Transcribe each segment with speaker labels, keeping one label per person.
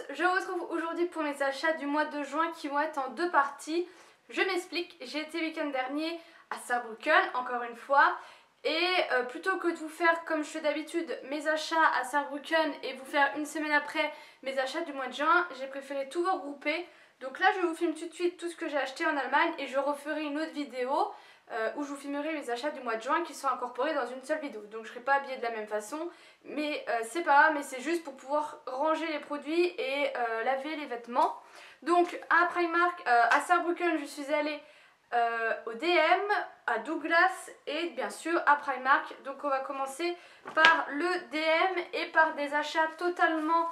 Speaker 1: je vous retrouve aujourd'hui pour mes achats du mois de juin qui vont être en deux parties. Je m'explique, j'ai été le week-end dernier à Saarbrücken, encore une fois, et plutôt que de vous faire comme je fais d'habitude mes achats à Saarbrücken et vous faire une semaine après mes achats du mois de juin, j'ai préféré tout vous regrouper. Donc là je vous filme tout de suite tout ce que j'ai acheté en Allemagne et je referai une autre vidéo où je vous filmerai les achats du mois de juin qui sont incorporés dans une seule vidéo. Donc je ne serai pas habillée de la même façon, mais c'est pas grave, mais c'est juste pour pouvoir ranger les produits et laver les vêtements. Donc à Primark, à Saarbrücken, je suis allée au DM, à Douglas et bien sûr à Primark. Donc on va commencer par le DM et par des achats totalement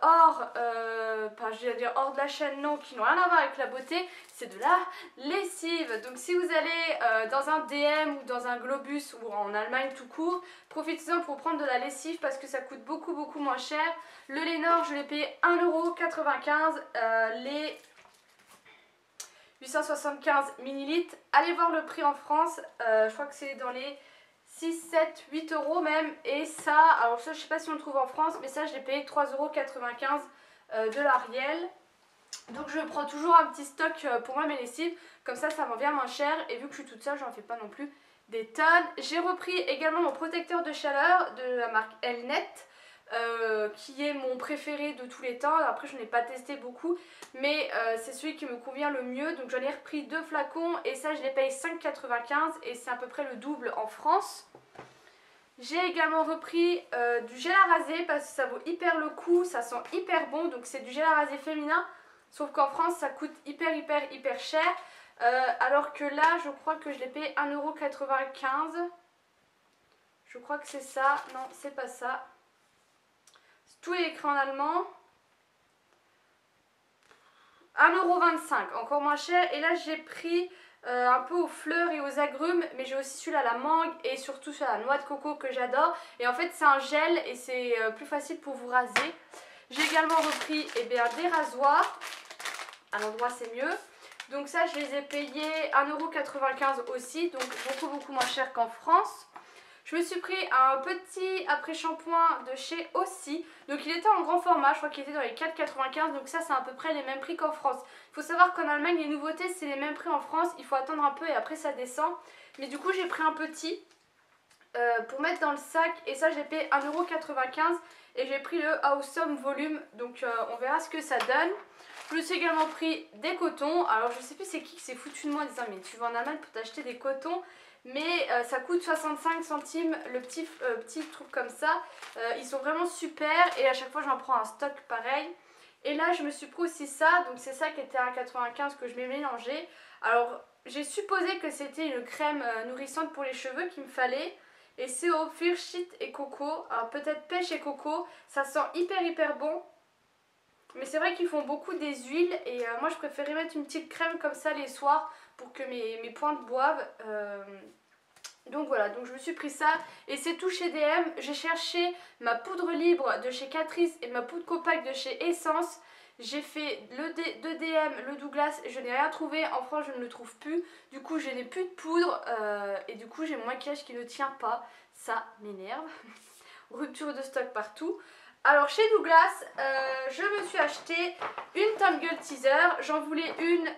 Speaker 1: hors de la chaîne, non, qui n'ont rien à voir avec la beauté, c'est de la lessive. Donc si vous allez dans un DM ou dans un Globus ou en Allemagne tout court, profitez-en pour prendre de la lessive parce que ça coûte beaucoup moins cher. Le Lénore, je l'ai payé 1,95 €, les 875 ml. Allez voir le prix en France, je crois que c'est dans les 6, 7, 8 € même. Et ça, alors ça je sais pas si on le trouve en France, mais ça je l'ai payé 3,95 € de l'Ariel. Donc je prends toujours un petit stock pour moi mes lessives, comme ça m'en vient moins cher. Et vu que je suis toute seule, j'en fais pas non plus des tonnes. J'ai repris également mon protecteur de chaleur de la marque Elnet, qui est mon préféré de tous les temps. Après je n'ai pas testé beaucoup, mais c'est celui qui me convient le mieux. Donc j'en ai repris 2 flacons et ça je les paye 5,95 € et c'est à peu près le double en France. J'ai également repris du gel à raser parce que ça vaut hyper le coup, ça sent hyper bon. Donc c'est du gel à raser féminin, sauf qu'en France ça coûte hyper cher. Alors que là je crois que je l'ai payé 1,95 €. Je crois que c'est ça, non c'est pas ça. Tout est écrit en allemand. 1,25 €, encore moins cher. Et là j'ai pris un peu aux fleurs et aux agrumes, mais j'ai aussi celui-là à la mangue et surtout celui à la noix de coco que j'adore. Et en fait c'est un gel et c'est plus facile pour vous raser. J'ai également repris des rasoirs. À l'endroit c'est mieux. Donc ça je les ai payés 1,95 € aussi, donc beaucoup moins cher qu'en France. Je me suis pris un petit après-shampoing de chez Aussi. Donc il était en grand format, je crois qu'il était dans les 4,95 €. Donc ça c'est à peu près les mêmes prix qu'en France. Il faut savoir qu'en Allemagne les nouveautés c'est les mêmes prix en France. Il faut attendre un peu et après ça descend. Mais du coup j'ai pris un petit pour mettre dans le sac. Et ça j'ai payé 1,95 € et j'ai pris le Awesome Volume. Donc on verra ce que ça donne. Je me suis également pris des cotons. Alors je sais plus c'est qui s'est foutu de moi en disant mais tu vas en Allemagne pour t'acheter des cotons. Mais ça coûte 65 centimes le petit truc comme ça. Ils sont vraiment super et à chaque fois j'en prends un stock pareil. Et là je me suis pris aussi ça, donc c'est ça qui était à 1,95 € que je m'ai mélangé. Alors j'ai supposé que c'était une crème nourrissante pour les cheveux qu'il me fallait. Et c'est au Furshit et coco, alors peut-être pêche et coco. Ça sent hyper bon. Mais c'est vrai qu'ils font beaucoup des huiles et moi je préférais mettre une petite crème comme ça les soirs pour que mes pointes boivent. Donc voilà, donc je me suis pris ça et c'est tout chez DM. J'ai cherché ma poudre libre de chez Catrice et ma poudre compact de chez Essence. J'ai fait de DM, le Douglas, je n'ai rien trouvé. En France je ne le trouve plus. Du coup je n'ai plus de poudre et du coup j'ai mon maquillage qui ne tient pas. Ça m'énerve. Rupture de stock partout. Alors chez Douglas, je me suis acheté une Tangle Teezer. J'en voulais une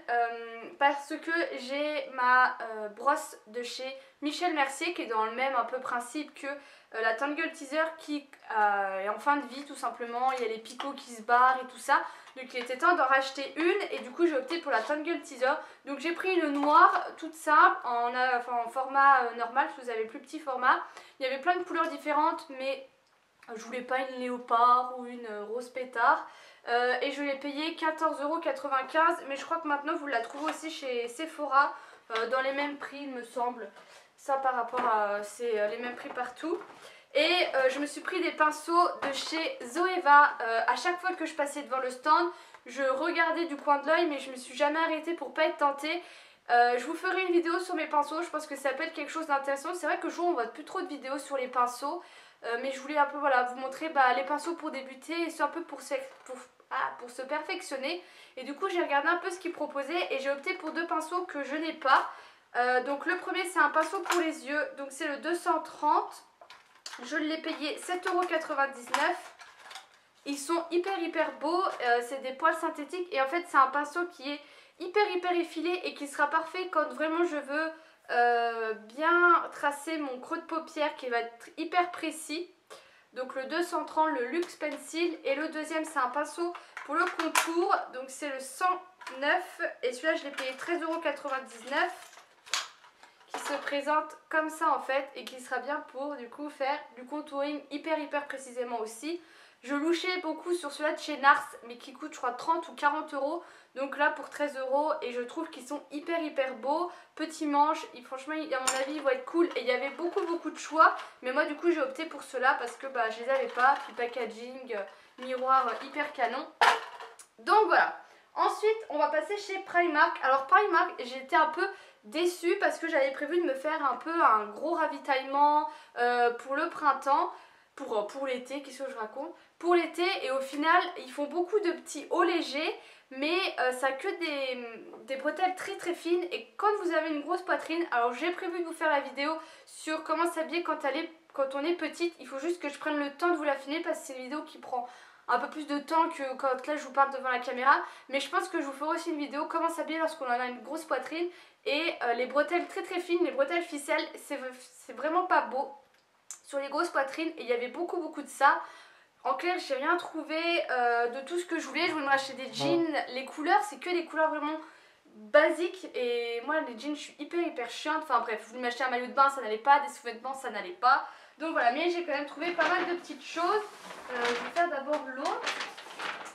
Speaker 1: parce que j'ai ma brosse de chez Michel Mercier qui est dans le même un peu principe que la Tangle Teezer qui est en fin de vie tout simplement. Il y a les picots qui se barrent et tout ça. Donc il était temps d'en racheter une et du coup j'ai opté pour la Tangle Teezer. Donc j'ai pris une noire toute simple en format normal si vous avez le plus petit format. Il y avait plein de couleurs différentes mais je voulais pas une léopard ou une rose pétard. Et je l'ai payé 14,95 €. Mais je crois que maintenant vous la trouvez aussi chez Sephora dans les mêmes prix il me semble. Ça par rapport à... c'est les mêmes prix partout. Et je me suis pris des pinceaux de chez Zoeva. À chaque fois que je passais devant le stand, je regardais du coin de l'œil mais je me suis jamais arrêtée pour pas être tentée. Je vous ferai une vidéo sur mes pinceaux, je pense que ça peut être quelque chose d'intéressant. C'est vrai que je vois on voit plus trop de vidéos sur les pinceaux. Mais je voulais un peu voilà, vous montrer les pinceaux pour débuter et c'est un peu pour se perfectionner. Et du coup j'ai regardé un peu ce qu'ils proposaient et j'ai opté pour 2 pinceaux que je n'ai pas. Donc le premier c'est un pinceau pour les yeux, donc c'est le 230. Je l'ai payé 7,99 €. Ils sont hyper beaux, c'est des poils synthétiques et en fait c'est un pinceau qui est hyper effilé et qui sera parfait quand vraiment je veux bien tracer mon creux de paupière qui va être hyper précis. Donc le 230, le Luxe Pencil, et le deuxième c'est un pinceau pour le contour, donc c'est le 109 et celui-là je l'ai payé 13,99 €, qui se présente comme ça en fait et qui sera bien pour du coup faire du contouring hyper précisément aussi. Je louchais beaucoup sur celui-là de chez Nars mais qui coûte je crois 30 ou 40 €, donc là pour 13 € et je trouve qu'ils sont hyper beaux, petits manches, franchement à mon avis ils vont être cool et il y avait beaucoup de choix mais moi du coup j'ai opté pour ceux-là parce que bah, je les avais pas, puis packaging, miroir hyper canon, donc voilà. Ensuite on va passer chez Primark. Alors Primark j'étais un peu déçue parce que j'avais prévu de me faire un peu un gros ravitaillement pour le printemps, pour l'été, qu'est-ce que je raconte, pour l'été, et au final ils font beaucoup de petits hauts légers mais ça a que des bretelles très fines et quand vous avez une grosse poitrine, alors j'ai prévu de vous faire la vidéo sur comment s'habiller quand on est petite, il faut juste que je prenne le temps de vous la filmer parce que c'est une vidéo qui prend un peu plus de temps que quand là je vous parle devant la caméra, mais je pense que je vous ferai aussi une vidéo comment s'habiller lorsqu'on en a une grosse poitrine et les bretelles très fines, les bretelles ficelles, c'est vraiment pas beau sur les grosses poitrines et il y avait beaucoup de ça. En clair, j'ai rien trouvé de tout ce que je voulais. Je voulais me racheter des jeans. Les couleurs, c'est que des couleurs vraiment basiques. Et moi, les jeans, je suis hyper chiante. Enfin bref, je voulais m'acheter un maillot de bain, ça n'allait pas. Des sous-vêtements, ça n'allait pas. Donc voilà, mais j'ai quand même trouvé pas mal de petites choses. Je vais faire d'abord l'autre.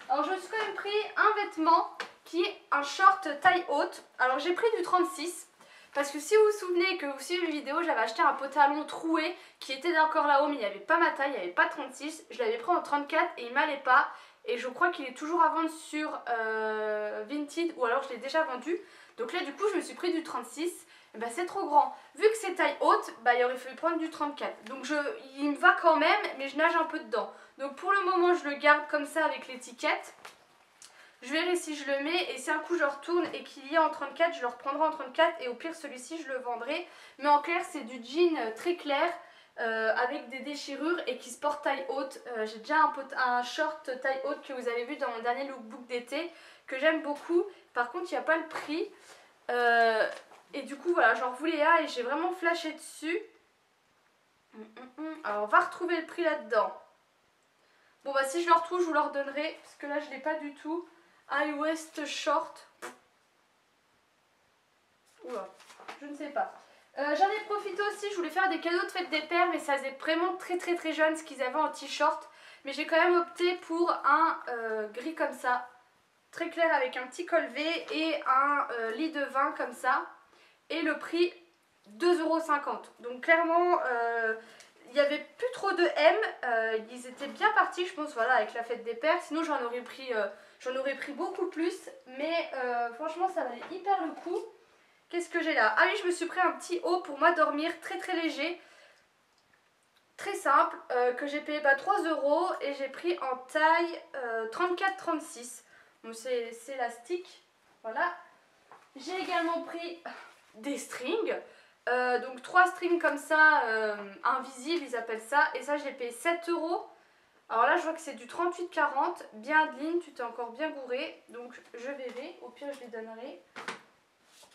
Speaker 1: Alors je me suis quand même pris un vêtement qui est un short taille haute. Alors j'ai pris du 36. Parce que si vous vous souvenez que vous suivez mes vidéos, j'avais acheté un pantalon troué qui était encore là-haut mais il n'y avait pas ma taille, il n'y avait pas 36. Je l'avais pris en 34 et il m'allait pas. Et je crois qu'il est toujours à vendre sur Vinted ou alors je l'ai déjà vendu. Donc là du coup je me suis pris du 36. Et bah c'est trop grand. Vu que c'est taille haute, bah il aurait fallu prendre du 34. Donc il me va quand même mais je nage un peu dedans. Donc pour le moment je le garde comme ça avec l'étiquette. Je verrai si je le mets et si un coup je retourne et qu'il y a en 34, je le reprendrai en 34 et au pire celui-ci je le vendrai. Mais en clair c'est du jean très clair avec des déchirures et qui se porte taille haute. J'ai déjà un short taille haute que vous avez vu dans mon dernier lookbook d'été que j'aime beaucoup. Par contre il n'y a pas le prix. Et du coup voilà, j'en voulais un et j'ai vraiment flashé dessus. Alors on va retrouver le prix là-dedans. Bon bah si je le retrouve je vous le redonnerai parce que là je ne l'ai pas du tout. High waist short. Oula, je ne sais pas. J'en ai profité aussi, je voulais faire des cadeaux de fête des pères, mais ça faisait vraiment très jeune ce qu'ils avaient en t-shirt. Mais j'ai quand même opté pour un gris comme ça, très clair avec un petit col V et un lit de vin comme ça. Et le prix 2,50 €. Donc clairement, il n'y avait plus trop de M. Ils étaient bien partis, je pense, voilà, avec la fête des pères. Sinon j'en aurais pris beaucoup plus. Mais franchement ça valait hyper le coup. Qu'est-ce que j'ai là? Ah oui, je me suis pris un petit haut pour m'endormir, très léger, très simple, que j'ai payé 3 € et j'ai pris en taille 34-36. Donc c'est élastique, voilà. J'ai également pris des strings, donc 3 strings comme ça, invisibles ils appellent ça, et ça j'ai payé 7 €. Alors là je vois que c'est du 38-40, bien Adeline, tu t'es encore bien gouré, donc je verrai, au pire je les donnerai.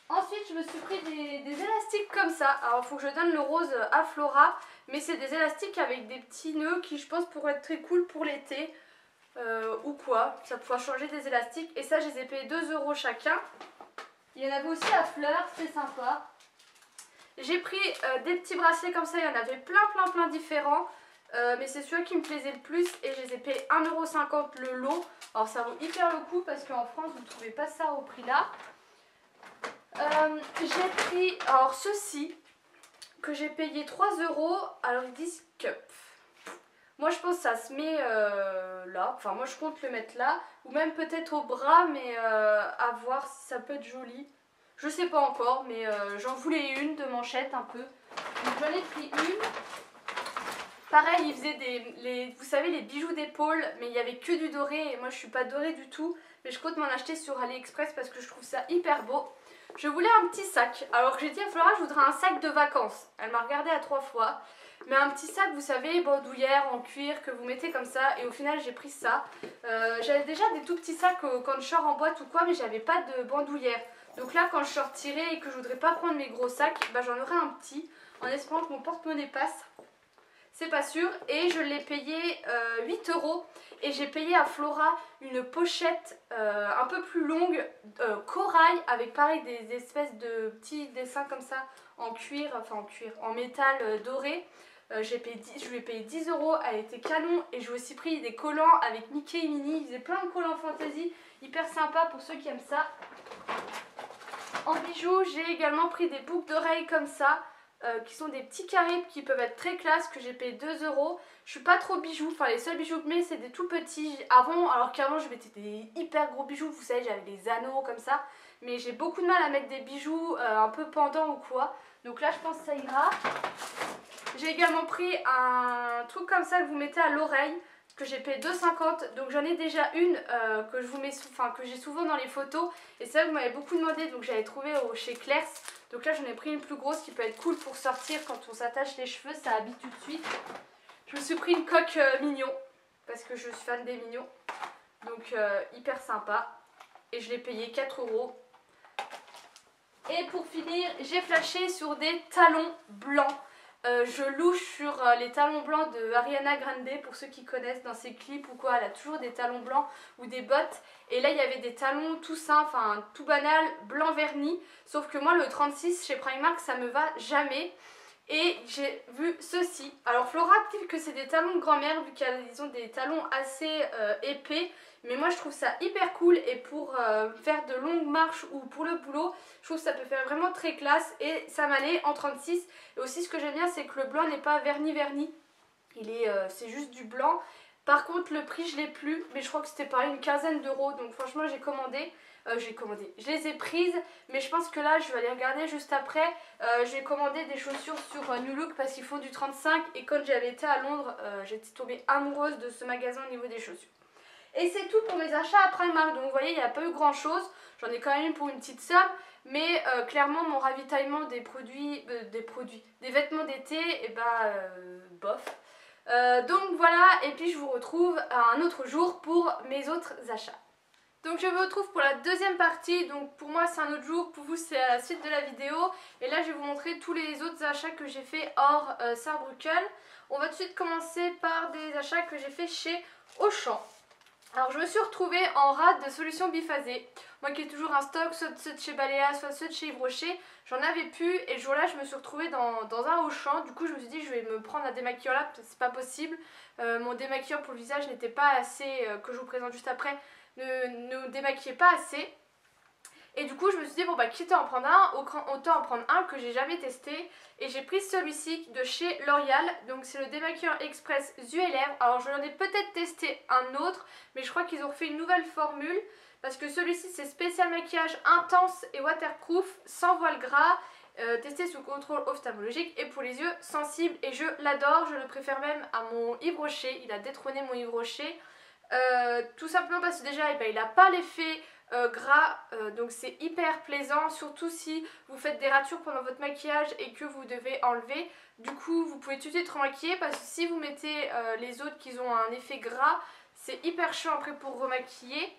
Speaker 1: Ensuite je me suis pris des élastiques comme ça. Alors il faut que je donne le rose à Flora, mais c'est des élastiques avec des petits nœuds qui je pense pourraient être très cool pour l'été ou quoi. Ça pourra changer des élastiques et ça je les ai payés 2 € chacun. Il y en avait aussi à fleurs, c'est sympa. J'ai pris des petits bracelets comme ça, il y en avait plein différents. Mais c'est celui qui me plaisait le plus et je les ai payés 1,50 € le lot. Alors ça vaut hyper le coup parce qu'en France vous ne trouvez pas ça au prix là. J'ai pris alors ceci que j'ai payé 3 €. Alors ils disent que moi je pense que ça se met là, enfin moi je compte le mettre là ou même peut-être au bras, mais à voir si ça peut être joli. Je sais pas encore, mais j'en voulais une de manchette un peu, donc j'en ai pris une. Pareil, ils faisaient vous savez, les bijoux d'épaule, mais il n'y avait que du doré et moi je suis pas dorée du tout, mais je compte m'en acheter sur AliExpress parce que je trouve ça hyper beau. Je voulais un petit sac, alors que j'ai dit à Flora je voudrais un sac de vacances. Elle m'a regardé à 3 fois. mais un petit sac, vous savez, bandoulière en cuir que vous mettez comme ça. Et au final j'ai pris ça. J'avais déjà des tout petits sacs quand je sors en boîte ou quoi, mais j'avais pas de bandoulière. Donc là quand je sortirai et que je voudrais pas prendre mes gros sacs, bah, j'en aurai un petit en espérant que mon porte-monnaie passe. C'est pas sûr. Et je l'ai payé 8 € et j'ai payé à Flora une pochette un peu plus longue corail avec pareil des espèces de petits dessins comme ça en cuir, enfin en cuir, en métal doré. Je lui ai payé 10 €, elle était canon. Et j'ai aussi pris des collants avec Mickey et Minnie, ils faisaient plein de collants fantasy, hyper sympa pour ceux qui aiment ça. En bijoux, j'ai également pris des boucles d'oreilles comme ça, qui sont des petits carrés qui peuvent être très classe, que j'ai payé 2 €. Je suis pas trop bijoux, enfin les seuls bijoux que je mets c'est des tout petits. Alors qu'avant je mettais des hyper gros bijoux, vous savez, j'avais des anneaux comme ça. Mais j'ai beaucoup de mal à mettre des bijoux un peu pendants ou quoi. Donc là je pense que ça ira. J'ai également pris un truc comme ça que vous mettez à l'oreille, que j'ai payé 2,50 €. Donc j'en ai déjà une que je vous mets, que j'ai souvent dans les photos. Et c'est ça que vous m'avez beaucoup demandé, donc j'avais trouvé chez Claire's. Donc là j'en ai pris une plus grosse qui peut être cool pour sortir quand on s'attache les cheveux, ça habille tout de suite. Je me suis pris une coque mignon, parce que je suis fan des mignons. Donc hyper sympa. Et je l'ai payé 4 €. Et pour finir, j'ai flashé sur des talons blancs. Je louche sur les talons blancs de Ariana Grande, pour ceux qui connaissent dans ses clips ou quoi, elle a toujours des talons blancs ou des bottes. Et là il y avait des talons tout simples, enfin tout banal, blanc verni. Sauf que moi le 36 chez Primark ça me va jamais. Et j'ai vu ceci. Alors Flora dit que c'est des talons de grand-mère vu qu'ils ont des talons assez épais. Mais moi je trouve ça hyper cool et pour faire de longues marches ou pour le boulot, je trouve que ça peut faire vraiment très classe et ça m'allait en 36. Et aussi ce que j'aime bien c'est que le blanc n'est pas verni. C'est juste du blanc. Par contre le prix je l'ai plus, mais je crois que c'était pareil une quinzaine d'euros. Donc franchement j'ai commandé. Je les ai prises, mais je pense que là je vais aller regarder juste après. J'ai commandé des chaussures sur New Look parce qu'ils font du 35 et quand j'avais été à Londres, j'étais tombée amoureuse de ce magasin au niveau des chaussures. Et c'est tout pour mes achats à Primark, donc vous voyez il n'y a pas eu grand chose, j'en ai quand même pour une petite somme, mais clairement mon ravitaillement des vêtements d'été, et bof. Donc voilà, et puis je vous retrouve un autre jour pour mes autres achats. Donc je vous retrouve pour la deuxième partie, donc pour moi c'est un autre jour, pour vous c'est la suite de la vidéo. Et là je vais vous montrer tous les autres achats que j'ai fait hors Saarbrücken. On va tout de suite commencer par des achats que j'ai fait chez Auchan. Alors je me suis retrouvée en rate de solutions biphasées. Moi qui ai toujours un stock, soit ceux de chez Balea, soit ceux de chez Yves Rocher, j'en avais plus et le jour là je me suis retrouvée dans un Auchan. Du coup je me suis dit je vais me prendre un démaquilleur là, c'est pas possible. Mon démaquilleur pour le visage n'était pas assez, que je vous présente juste après, ne démaquillait pas assez. Et du coup je me suis dit bon bah quitte à en prendre un, autant en prendre un que j'ai jamais testé. Et j'ai pris celui-ci de chez L'Oréal. Donc c'est le démaquilleur express yeux et lèvres. Alors j'en ai peut-être testé un autre, mais je crois qu'ils ont refait une nouvelle formule. Parce que celui-ci c'est spécial maquillage intense et waterproof, sans voile gras, testé sous contrôle ophtalmologique et pour les yeux sensibles. Et je l'adore, je le préfère même à mon Yves Rocher. Il a détrôné mon Yves Rocher. Tout simplement parce que déjà il n'a pas l'effet gras, donc c'est hyper plaisant, surtout si vous faites des ratures pendant votre maquillage et que vous devez enlever. Du coup vous pouvez tout de suite remaquiller, parce que si vous mettez les autres qui ont un effet gras, c'est hyper chiant après pour remaquiller.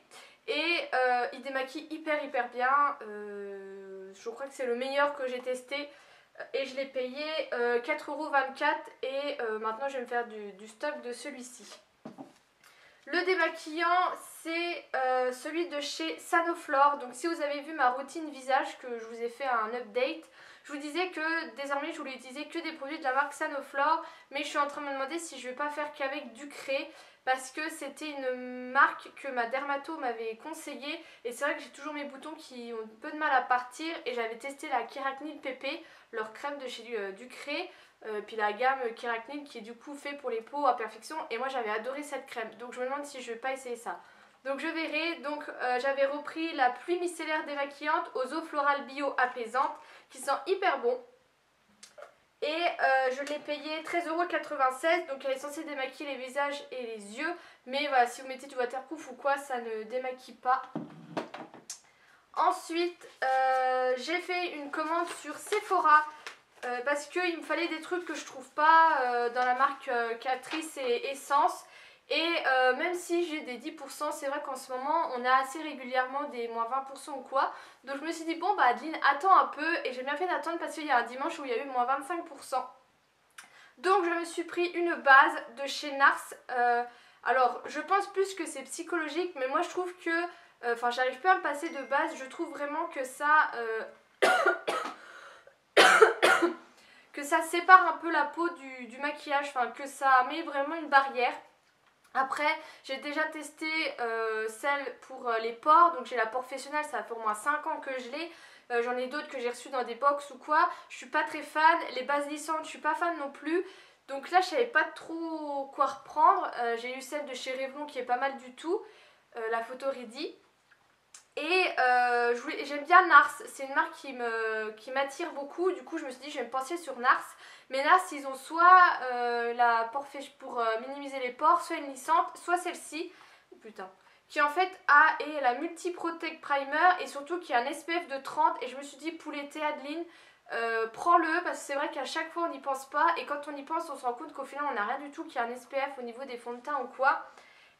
Speaker 1: Et il démaquille hyper bien. Je crois que c'est le meilleur que j'ai testé. Et je l'ai payé 4,24 € et maintenant je vais me faire du stock de celui-ci. Le démaquillant c'est celui de chez Sanoflore. Donc si vous avez vu ma routine visage que je vous ai fait un update, je vous disais que désormais je voulais utiliser que des produits de la marque Sanoflore. Mais je suis en train de me demander si je vais pas faire qu'avec Ducré, parce que c'était une marque que ma dermato m'avait conseillé. Et c'est vrai que j'ai toujours mes boutons qui ont un peu de mal à partir. Et j'avais testé la Kéracnil PP, leur crème de chez Ducré. Puis la gamme Kéracnil qui est du coup fait pour les peaux à perfection. Et moi j'avais adoré cette crème. Donc je me demande si je vais pas essayer ça. Donc je verrai. Donc j'avais repris la pluie micellaire démaquillante aux eaux florales bio apaisantes, qui sent hyper bon. Et je l'ai payé 13,96 €. Donc elle est censée démaquiller les visages et les yeux. Mais voilà, si vous mettez du waterproof ou quoi, ça ne démaquille pas. Ensuite j'ai fait une commande sur Sephora parce qu'il me fallait des trucs que je trouve pas dans la marque Catrice et Essence. Et même si j'ai des 10%, c'est vrai qu'en ce moment on a assez régulièrement des moins 20% ou quoi. Donc je me suis dit bon bah Adeline attends un peu, et j'ai bien fait d'attendre parce qu'il y a un dimanche où il y a eu moins 25%. Donc je me suis pris une base de chez Nars. Alors je pense plus que c'est psychologique, mais moi je trouve que, enfin j'arrive plus à me passer de base, je trouve vraiment que ça... que ça sépare un peu la peau du maquillage, enfin que ça met vraiment une barrière. Après, j'ai déjà testé celle pour les pores, donc j'ai la Porefessionnelle, ça fait au moins 5 ans que je l'ai. J'en ai d'autres que j'ai reçues dans des box ou quoi. Je suis pas très fan. Les bases lissantes, je suis pas fan non plus. Donc là, je savais pas trop quoi reprendre. J'ai eu celle de chez Revlon qui est pas mal du tout, la Photo Ready. Et j'aime bien Nars, c'est une marque qui m'attire beaucoup, du coup je me suis dit je vais me pencher sur Nars. Mais Nars ils ont soit la pore pour minimiser les pores, soit une lissante, soit celle-ci, putain, qui en fait est la Multi Protect Primer et surtout qui a un SPF de 30. Et je me suis dit pour l'été Adeline, prends-le, parce que c'est vrai qu'à chaque fois on n'y pense pas, et quand on y pense on se rend compte qu'au final on n'a rien du tout qui a un SPF au niveau des fonds de teint ou quoi.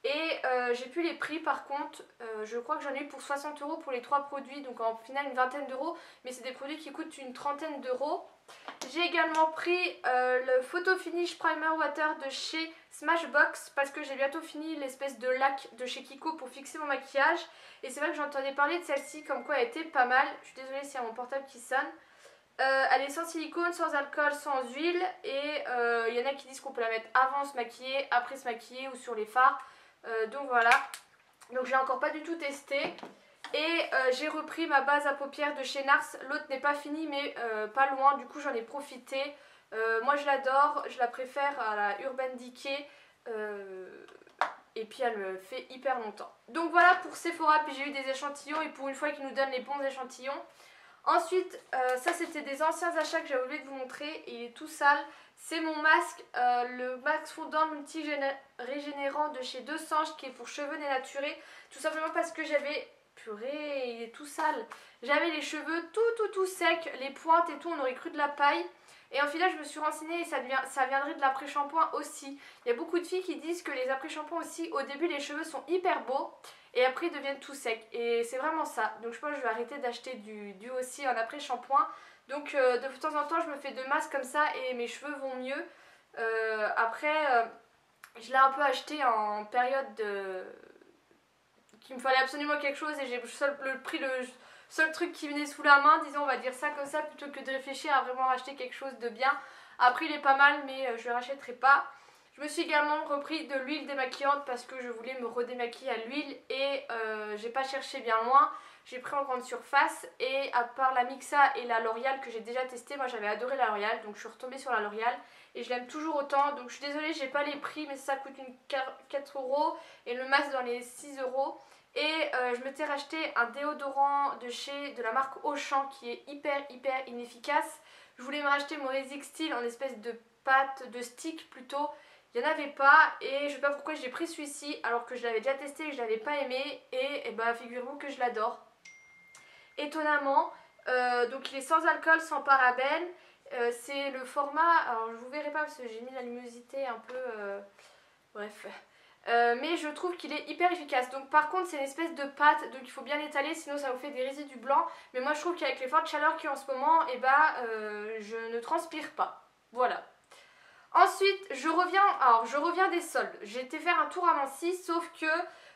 Speaker 1: Et j'ai plus les prix par contre, je crois que j'en ai eu pour 60 € pour les 3 produits, donc en final une vingtaine d'euros, mais c'est des produits qui coûtent une trentaine d'euros. J'ai également pris le Photo Finish Primer Water de chez Smashbox parce que j'ai bientôt fini l'espèce de lac de chez Kiko pour fixer mon maquillage. Et c'est vrai que j'entendais parler de celle-ci comme quoi elle était pas mal. Je suis désolée s'il y a mon portable qui sonne. Elle est sans silicone, sans alcool, sans huile, et il y en a qui disent qu'on peut la mettre avant se maquiller, après se maquiller ou sur les fards. Donc voilà, donc j'ai encore pas du tout testé. Et j'ai repris ma base à paupières de chez Nars. L'autre n'est pas finie mais pas loin, du coup j'en ai profité. Moi je l'adore, je la préfère à la Urban Decay, et puis elle me fait hyper longtemps. Donc voilà pour Sephora, puis j'ai eu des échantillons, et pour une fois qu'ils nous donnent les bons échantillons. Ensuite, ça c'était des anciens achats que j'avais oublié de vous montrer, et il est tout sale. C'est mon masque, le masque fondant multi-régénérant de chez Deux Sanges, qui est pour cheveux dénaturés. Tout simplement parce que j'avais... Purée, il est tout sale. J'avais les cheveux tout secs, les pointes et tout, on aurait cru de la paille. Et en final, je me suis renseignée et ça viendrait de l'après-shampoing aussi. Il y a beaucoup de filles qui disent que les après-shampoings aussi, au début, les cheveux sont hyper beaux. Et après ils deviennent tout secs, et c'est vraiment ça. Donc je pense que je vais arrêter d'acheter du aussi en après-shampoing. Donc de temps en temps je me fais 2 masques comme ça et mes cheveux vont mieux. Après je l'ai un peu acheté en période qu'il me fallait absolument quelque chose, et j'ai pris le seul truc qui venait sous la main, disons, on va dire ça comme ça, plutôt que de réfléchir à vraiment acheter quelque chose de bien. Après il est pas mal mais je ne le rachèterai pas. Je me suis également repris de l'huile démaquillante parce que je voulais me redémaquiller à l'huile, et j'ai pas cherché bien loin. J'ai pris en grande surface, et à part la Mixa et la L'Oréal que j'ai déjà testé, moi j'avais adoré la L'Oréal, donc je suis retombée sur la L'Oréal et je l'aime toujours autant. Donc je suis désolée, j'ai pas les prix, mais ça coûte 4 € et le masque dans les 6 €. Et je m'étais racheté un déodorant de la marque Auchan qui est hyper inefficace. Je voulais me racheter mon Resistyle en espèce de pâte, de stick plutôt. Il n'y en avait pas, et je sais pas pourquoi j'ai pris celui-ci alors que je l'avais déjà testé et que je l'avais pas aimé, et bah figurez-vous que je l'adore. Étonnamment, donc il est sans alcool, sans parabènes, c'est le format, alors je vous verrai pas parce que j'ai mis la luminosité un peu, bref. Mais je trouve qu'il est hyper efficace. Donc par contre c'est une espèce de pâte, donc il faut bien l'étaler sinon ça vous fait des résidus blancs. Mais moi je trouve qu'avec les fortes chaleurs qu'il y a en ce moment, et bah je ne transpire pas. Voilà. Ensuite, je reviens des soldes. J'ai été faire un tour à Nancy, sauf que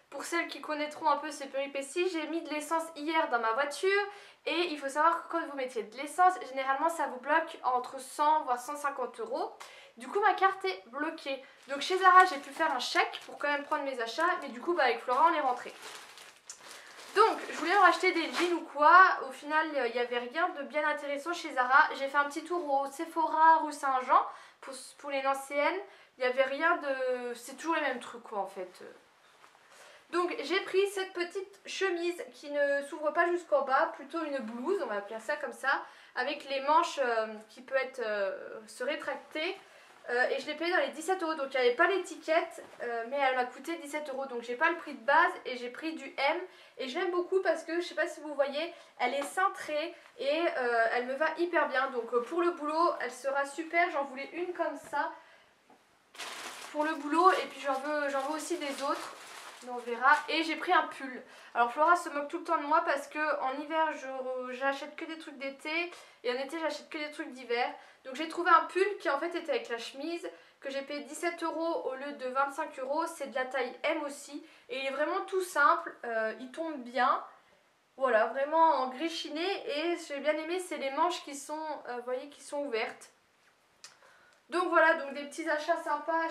Speaker 1: pour celles qui connaîtront un peu ces péripéties, j'ai mis de l'essence hier dans ma voiture, et il faut savoir que quand vous mettiez de l'essence, généralement ça vous bloque entre 100 voire 150 €. Du coup ma carte est bloquée. Donc chez Zara j'ai pu faire un chèque pour quand même prendre mes achats, mais du coup avec Flora on est rentré. Donc je voulais en racheter des jeans ou quoi, au final il n'y avait rien de bien intéressant chez Zara. J'ai fait un petit tour au Sephora rue Saint-Jean pour les Nancéennes, il n'y avait rien de... c'est toujours les mêmes trucs quoi en fait. Donc j'ai pris cette petite chemise qui ne s'ouvre pas jusqu'en bas, plutôt une blouse, on va appeler ça comme ça, avec les manches qui peuvent se rétracter. et je l'ai payé dans les 17 €. Donc il n'y avait pas l'étiquette, mais elle m'a coûté 17 €. Donc j'ai pas le prix de base et j'ai pris du M. Et je l'aime beaucoup parce que je sais pas si vous voyez, elle est cintrée et elle me va hyper bien. Donc pour le boulot, elle sera super. J'en voulais une comme ça pour le boulot et puis j'en veux aussi des autres. On verra. Et j'ai pris un pull. Alors Flora se moque tout le temps de moi parce que en hiver j'achète que des trucs d'été et en été j'achète que des trucs d'hiver. Donc j'ai trouvé un pull qui en fait était avec la chemise que j'ai payé 17 € au lieu de 25 €. C'est de la taille M aussi et il est vraiment tout simple. Il tombe bien. Voilà, vraiment en gris chiné et j'ai bien aimé, c'est les manches qui sont, vous voyez, qui sont ouvertes. Donc voilà, donc des petits achats sympas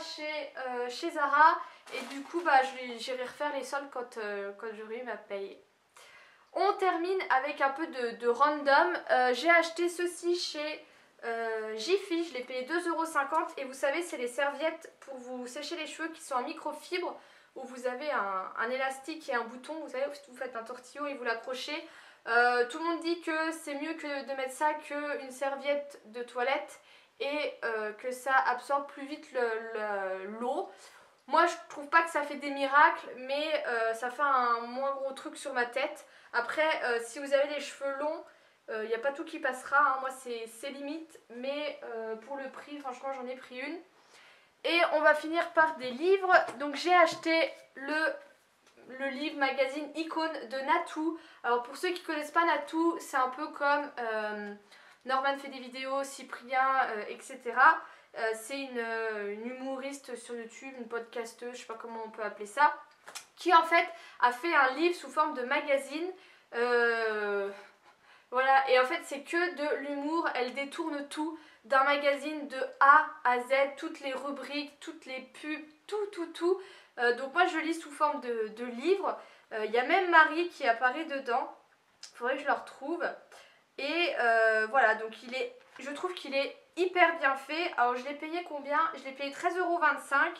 Speaker 1: chez Zara. Et du coup, bah, j'irai refaire les soldes quand j'aurai eu ma paye. On termine avec un peu de random. J'ai acheté ceci chez Jiffy, je l'ai payé 2,50 € et vous savez, c'est les serviettes pour vous sécher les cheveux qui sont en microfibre où vous avez un élastique et un bouton, vous savez, vous faites un tortillon et vous l'accrochez. Tout le monde dit que c'est mieux que de mettre ça qu'une serviette de toilette et que ça absorbe plus vite l'eau. Moi je trouve pas que ça fait des miracles, mais ça fait un moins gros truc sur ma tête. Après si vous avez les cheveux longs, il n'y a pas tout qui passera, hein. Moi c'est limite, mais pour le prix franchement j'en ai pris une. Et on va finir par des livres. Donc j'ai acheté le livre magazine Icône de Natou. Alors pour ceux qui ne connaissent pas Natou, c'est un peu comme Norman fait des vidéos, Cyprien, etc. C'est une humoriste sur YouTube, une podcasteuse, je sais pas comment on peut appeler ça, qui en fait a fait un livre sous forme de magazine. Voilà, et en fait c'est que de l'humour, elle détourne tout d'un magazine de A à Z, toutes les rubriques, toutes les pubs, tout. Donc moi je lis sous forme de livre. Il y a même Marie qui apparaît dedans, il faudrait que je le retrouve. Et voilà, donc je trouve qu'il est hyper bien fait. Alors je l'ai payé combien? Je l'ai payé 13,25 €.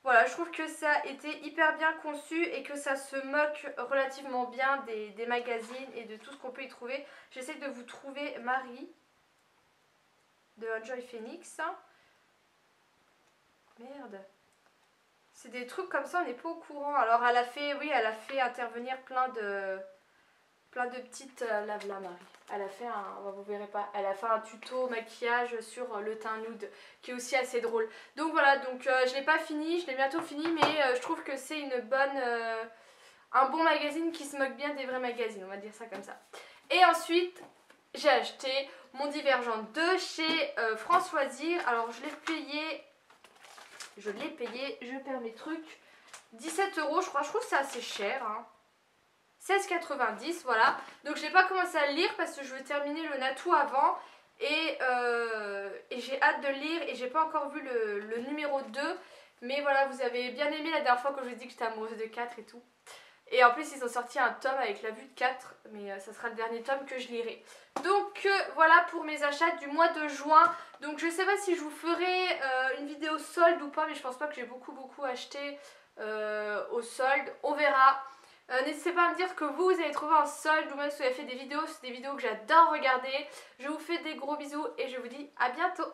Speaker 1: Voilà, je trouve que ça a été hyper bien conçu et que ça se moque relativement bien des magazines et de tout ce qu'on peut y trouver. J'essaie de vous trouver Marie de Enjoy Phoenix. Merde. C'est des trucs comme ça, on n'est pas au courant. Alors elle a fait, oui, elle a fait intervenir plein de petites... là, Marie. Elle a fait vous verrez pas, elle a fait un tuto maquillage sur le teint nude qui est aussi assez drôle. Donc voilà, donc je l'ai pas fini, je l'ai bientôt fini, mais je trouve que c'est un bon magazine qui se moque bien des vrais magazines, on va dire ça comme ça. Et ensuite, j'ai acheté mon Divergente 2 chez Françoisir. Alors je l'ai payé, je perds mes trucs, 17 € je crois, je trouve que c'est assez cher, hein. 16,90 €, voilà. Donc je n'ai pas commencé à le lire parce que je veux terminer le Natou avant. Et j'ai hâte de le lire et j'ai pas encore vu le numéro 2. Mais voilà, vous avez bien aimé la dernière fois quand je vous ai dit que j'étais amoureuse de 4 et tout. Et en plus ils ont sorti un tome avec la vue de 4. Mais ça sera le dernier tome que je lirai. Donc voilà pour mes achats du mois de juin. Donc je sais pas si je vous ferai une vidéo solde ou pas. Mais je pense pas que j'ai beaucoup acheté au solde. On verra. N'hésitez pas à me dire ce que vous avez trouvé en solde ou même si vous avez fait des vidéos, c'est des vidéos que j'adore regarder. Je vous fais des gros bisous et je vous dis à bientôt.